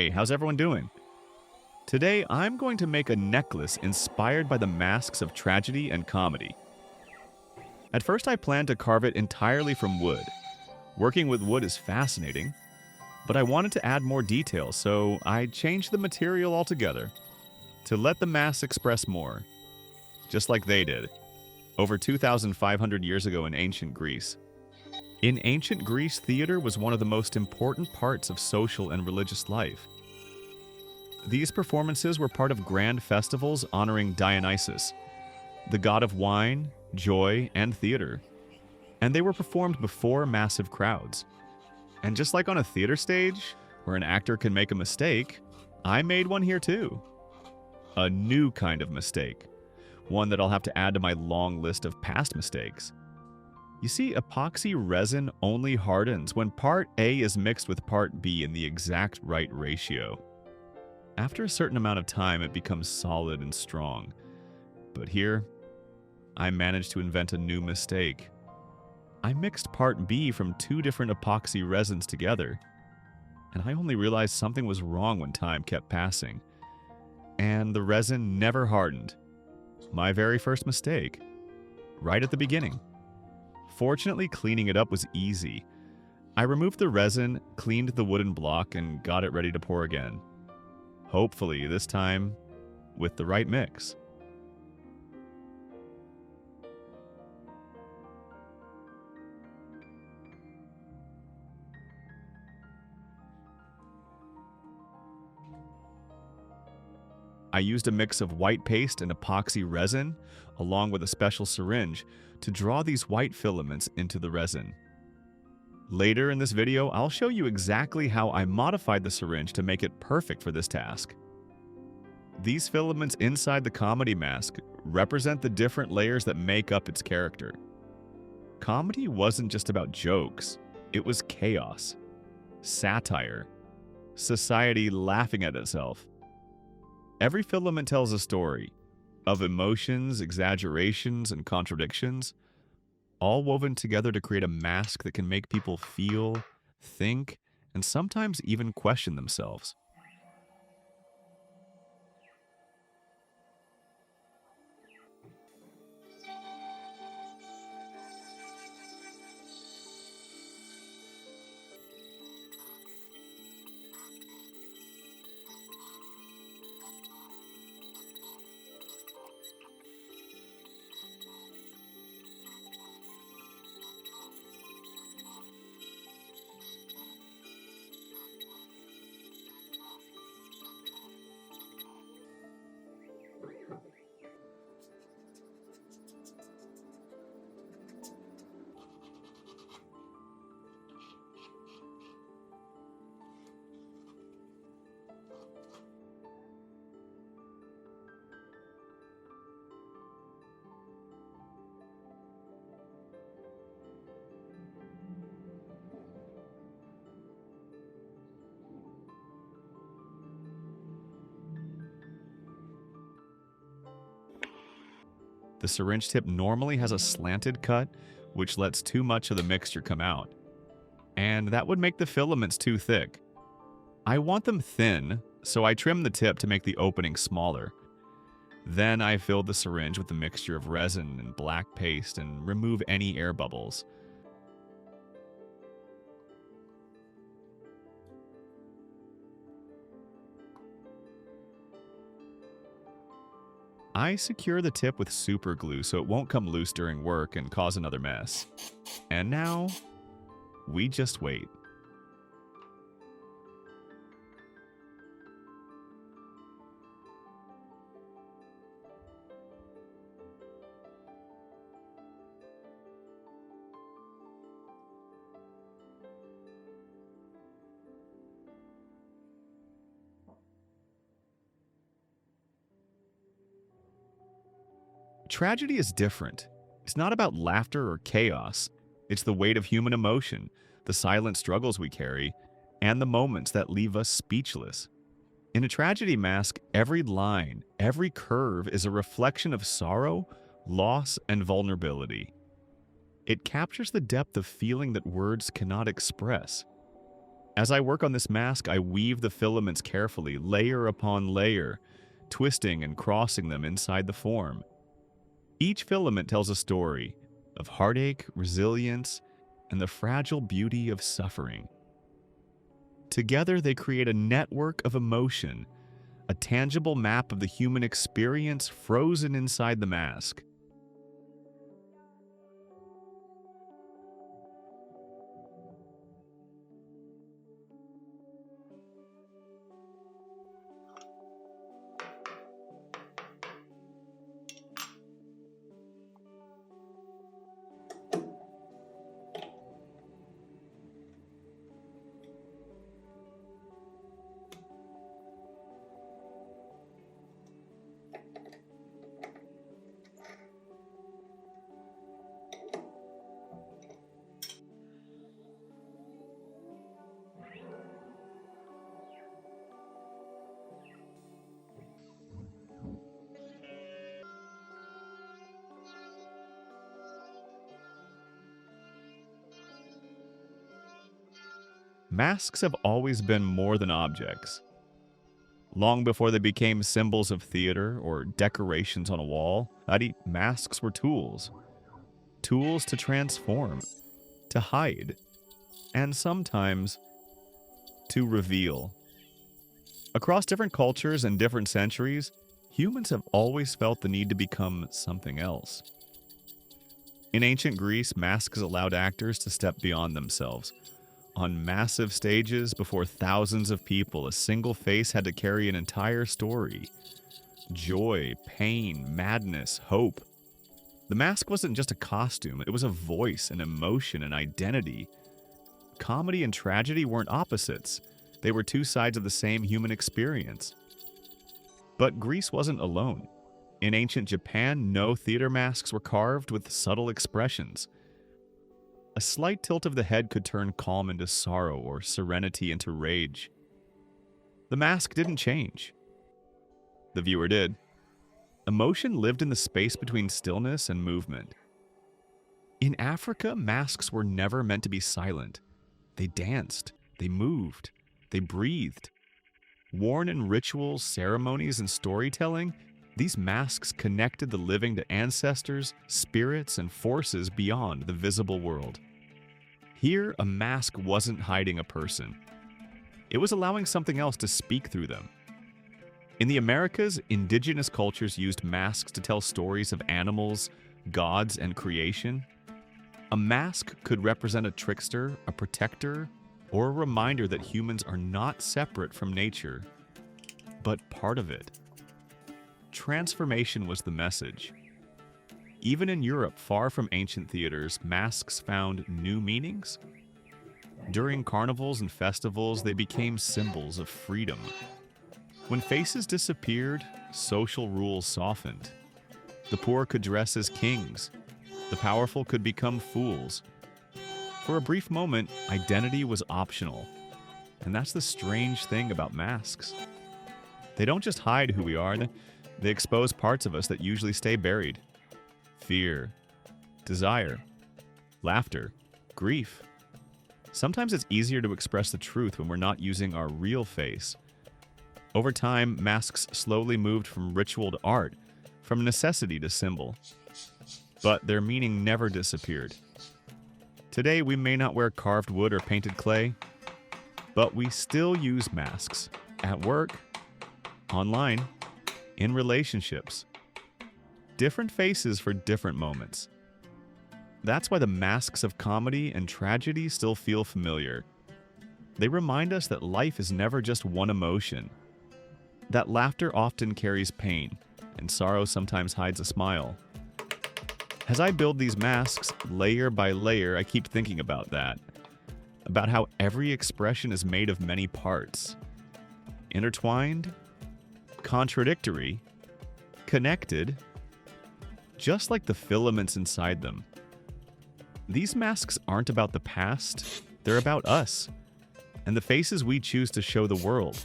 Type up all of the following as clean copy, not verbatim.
Hey, how's everyone doing? Today, I'm going to make a necklace inspired by the masks of tragedy and comedy. At first, I planned to carve it entirely from wood. Working with wood is fascinating, but I wanted to add more details, so I changed the material altogether to let the masks express more, just like they did, over 2,500 years ago in ancient Greece. In ancient Greece, theater was one of the most important parts of social and religious life. These performances were part of grand festivals honoring Dionysus, the god of wine, joy, and theater, and they were performed before massive crowds. And just like on a theater stage, where an actor can make a mistake, I made one here too. A new kind of mistake, one that I'll have to add to my long list of past mistakes. You see, epoxy resin only hardens when part A is mixed with part B in the exact right ratio. After a certain amount of time, it becomes solid and strong. But here, I managed to invent a new mistake. I mixed part B from two different epoxy resins together, and I only realized something was wrong when time kept passing. And the resin never hardened. My very first mistake, right at the beginning. Fortunately, cleaning it up was easy. I removed the resin, cleaned the wooden block, and got it ready to pour again. Hopefully, this time, with the right mix. I used a mix of white paste and epoxy resin, along with a special syringe, to draw these white filaments into the resin. Later in this video, I'll show you exactly how I modified the syringe to make it perfect for this task. These filaments inside the comedy mask represent the different layers that make up its character. Comedy wasn't just about jokes, it was chaos, satire, society laughing at itself. Every filament tells a story of emotions, exaggerations, and contradictions, all woven together to create a mask that can make people feel, think, and sometimes even question themselves. The syringe tip normally has a slanted cut, which lets too much of the mixture come out. And that would make the filaments too thick. I want them thin, so I trim the tip to make the opening smaller. Then I fill the syringe with a mixture of resin and black paste and remove any air bubbles. I secure the tip with super glue so it won't come loose during work and cause another mess. And now, we just wait. Tragedy is different. It's not about laughter or chaos. It's the weight of human emotion, the silent struggles we carry, and the moments that leave us speechless. In a tragedy mask, every line, every curve is a reflection of sorrow, loss, and vulnerability. It captures the depth of feeling that words cannot express. As I work on this mask, I weave the filaments carefully, layer upon layer, twisting and crossing them inside the form. Each filament tells a story of heartache, resilience, and the fragile beauty of suffering. Together, they create a network of emotion, a tangible map of the human experience frozen inside the mask. Masks have always been more than objects. Long before they became symbols of theater or decorations on a wall, masks were tools. Tools to transform, to hide, and sometimes to reveal. Across different cultures and different centuries, humans have always felt the need to become something else. In ancient Greece, masks allowed actors to step beyond themselves. On massive stages before thousands of people, a single face had to carry an entire story. Joy, pain, madness, hope. The mask wasn't just a costume, it was a voice, an emotion, an identity. Comedy and tragedy weren't opposites. They were two sides of the same human experience. But Greece wasn't alone. In ancient Japan, no theater masks were carved with subtle expressions. A slight tilt of the head could turn calm into sorrow or serenity into rage. The mask didn't change. The viewer did. Emotion lived in the space between stillness and movement. In Africa, masks were never meant to be silent. They danced, they moved, they breathed. Worn in rituals, ceremonies, and storytelling, these masks connected the living to ancestors, spirits, and forces beyond the visible world. Here, a mask wasn't hiding a person. It was allowing something else to speak through them. In the Americas, indigenous cultures used masks to tell stories of animals, gods, and creation. A mask could represent a trickster, a protector, or a reminder that humans are not separate from nature, but part of it. Transformation was the message. Even in Europe, far from ancient theaters, masks found new meanings. During carnivals and festivals, they became symbols of freedom. When faces disappeared, social rules softened. The poor could dress as kings. The powerful could become fools. For a brief moment, identity was optional. And that's the strange thing about masks. They don't just hide who we are, they expose parts of us that usually stay buried. Fear, desire, laughter, grief. Sometimes it's easier to express the truth when we're not using our real face. Over time, masks slowly moved from ritual to art, from necessity to symbol. But their meaning never disappeared. Today, we may not wear carved wood or painted clay, but we still use masks at work, online, in relationships. Different faces for different moments. That's why the masks of comedy and tragedy still feel familiar. They remind us that life is never just one emotion. That laughter often carries pain, and sorrow sometimes hides a smile. As I build these masks, layer by layer, I keep thinking about that. About how every expression is made of many parts. Intertwined, contradictory, connected, just like the filaments inside them. These masks aren't about the past, they're about us, and the faces we choose to show the world.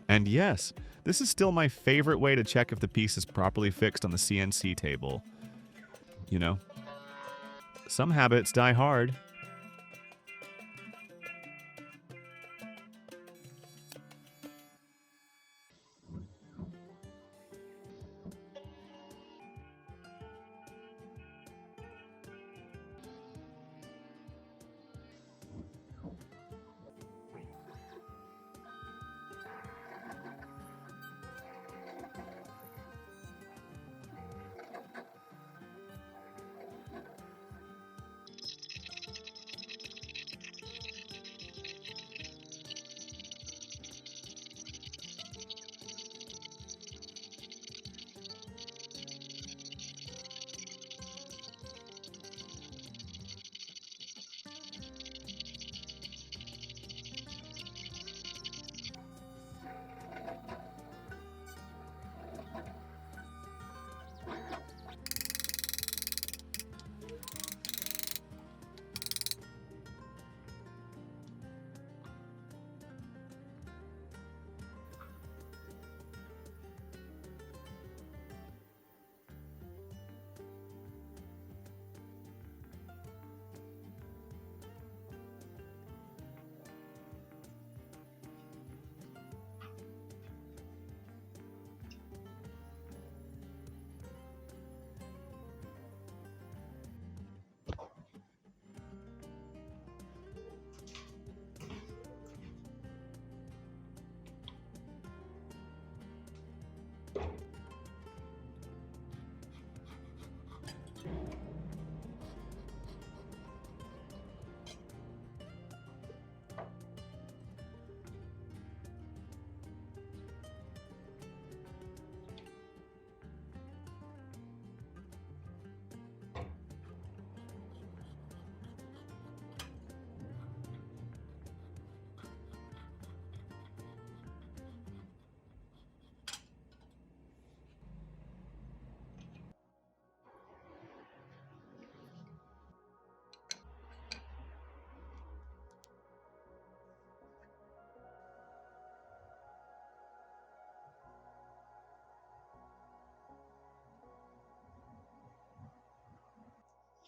And yes, this is still my favorite way to check if the piece is properly fixed on the CNC table. You know, some habits die hard.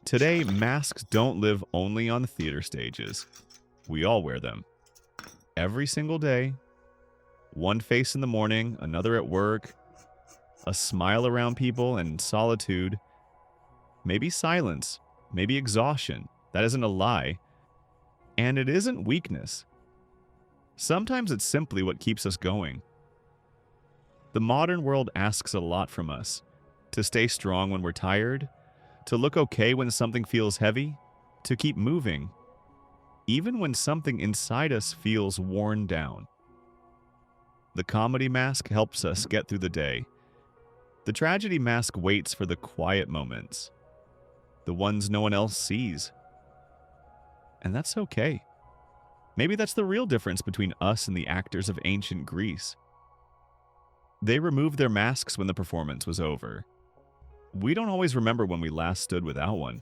Today, masks don't live only on theater stages. We all wear them. Every single day. One face in the morning, another at work. A smile around people and solitude. Maybe silence. Maybe exhaustion. That isn't a lie. And it isn't weakness. Sometimes it's simply what keeps us going. The modern world asks a lot from us. To stay strong when we're tired, to look okay when something feels heavy, to keep moving, even when something inside us feels worn down. The comedy mask helps us get through the day. The tragedy mask waits for the quiet moments, the ones no one else sees. And that's okay. Maybe that's the real difference between us and the actors of ancient Greece. They removed their masks when the performance was over. We don't always remember when we last stood without one.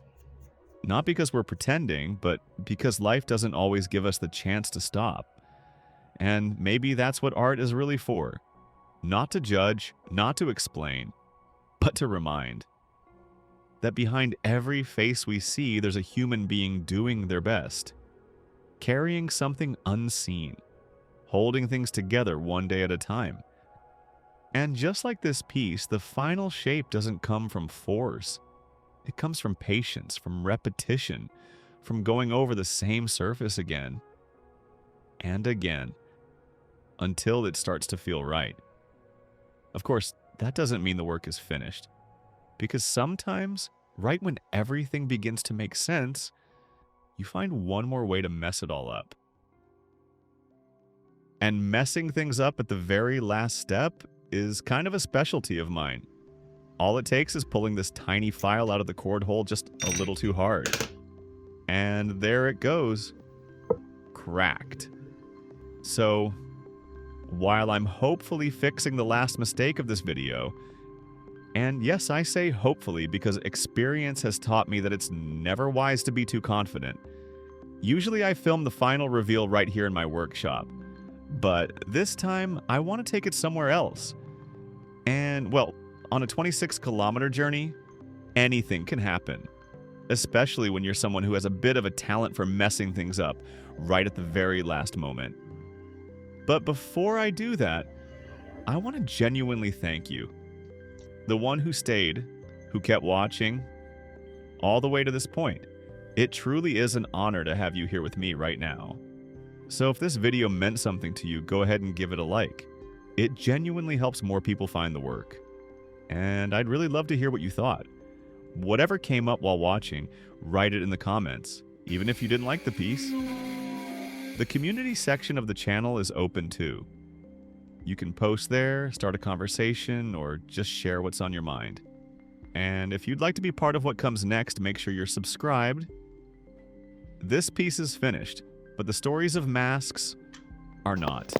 Not because we're pretending, but because life doesn't always give us the chance to stop. And maybe that's what art is really for. Not to judge, not to explain, but to remind. That behind every face we see, there's a human being doing their best. Carrying something unseen. Holding things together one day at a time. And just like this piece, the final shape doesn't come from force. It comes from patience, from repetition, from going over the same surface again and again until it starts to feel right. Of course, that doesn't mean the work is finished, because sometimes, right when everything begins to make sense, you find one more way to mess it all up. And messing things up at the very last step is kind of a specialty of mine. All it takes is pulling this tiny file out of the cord hole just a little too hard. And there it goes. Cracked. So, while I'm hopefully fixing the last mistake of this video, and yes, I say hopefully because experience has taught me that it's never wise to be too confident. Usually I film the final reveal right here in my workshop. But this time, I want to take it somewhere else. And, well, on a 26-kilometer journey, anything can happen. Especially when you're someone who has a bit of a talent for messing things up right at the very last moment. But before I do that, I want to genuinely thank you. The one who stayed, who kept watching, all the way to this point. It truly is an honor to have you here with me right now. So if this video meant something to you, go ahead and give it a like. It genuinely helps more people find the work. And I'd really love to hear what you thought. Whatever came up while watching, write it in the comments, even if you didn't like the piece. The community section of the channel is open too. You can post there, start a conversation, or just share what's on your mind. And if you'd like to be part of what comes next, make sure you're subscribed. This piece is finished, but the stories of masks are not.